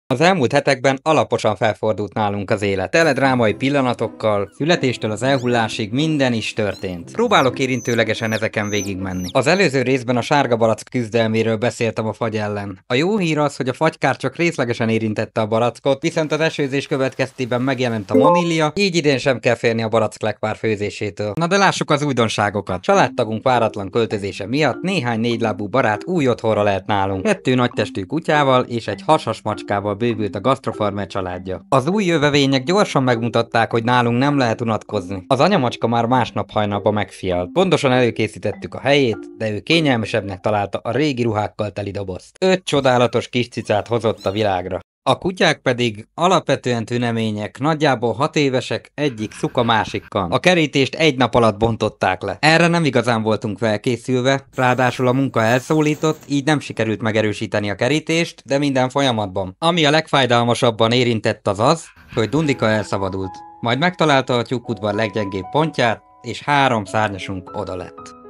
Az elmúlt hetekben alaposan felfordult nálunk az élet. Tele drámai pillanatokkal, születéstől az elhullásig minden is történt. Próbálok érintőlegesen ezeken végigmenni. Az előző részben a sárga barack küzdelméről beszéltem a fagy ellen. A jó hír az, hogy a fagykár csak részlegesen érintette a barackot, viszont az esőzés következtében megjelent a monília, így idén sem kell félni a baracklekvár főzésétől. Na de lássuk az újdonságokat. Családtagunk váratlan költözése miatt néhány négylábú barát új otthonra lehet nálunk. 2 nagytestű kutyával és egy hasas macskával bővült a Gastrofarmer családja. Az új jövevények gyorsan megmutatták, hogy nálunk nem lehet unatkozni. Az anyamacska már másnap hajnalba megfialt. Gondosan előkészítettük a helyét, de ő kényelmesebbnek találta a régi ruhákkal teli dobozt. 5 csodálatos kis cicát hozott a világra. A kutyák pedig alapvetően tünemények, nagyjából 6 évesek, egyik szuk a másikkal. A kerítést 1 nap alatt bontották le. Erre nem igazán voltunk felkészülve, ráadásul a munka elszólított, így nem sikerült megerősíteni a kerítést, de minden folyamatban. Ami a legfájdalmasabban érintett az, hogy Dundika elszabadult. Majd megtalálta a tyúkudvar leggyengébb pontját, és 3 szárnyasunk oda lett.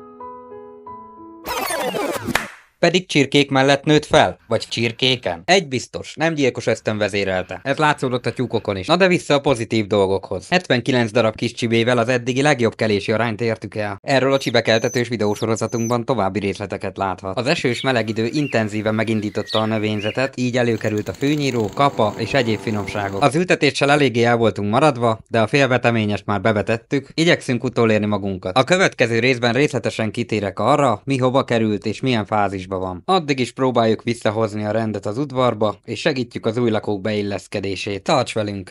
Pedig csirkék mellett nőtt fel? Vagy csirkéken? Egy biztos, nem gyilkos ösztön vezérelte. Ez látszódott a tyúkokon is. Na de vissza a pozitív dolgokhoz. 79 darab kis csibével az eddigi legjobb kelési arányt értük el. Erről a csibekeltetős videósorozatunkban további részleteket láthat. Az esős meleg idő intenzíven megindította a növényzetet, így előkerült a fűnyíró, kapa és egyéb finomságok. Az ültetéssel eléggé el voltunk maradva, de a félveteményest már bevetettük, igyekszünk utolérni magunkat. A következő részben részletesen kitérek arra, mi hova került és milyen fázisban van. Addig is próbáljuk visszahozni a rendet az udvarba, és segítjük az új lakók beilleszkedését. Tarts velünk!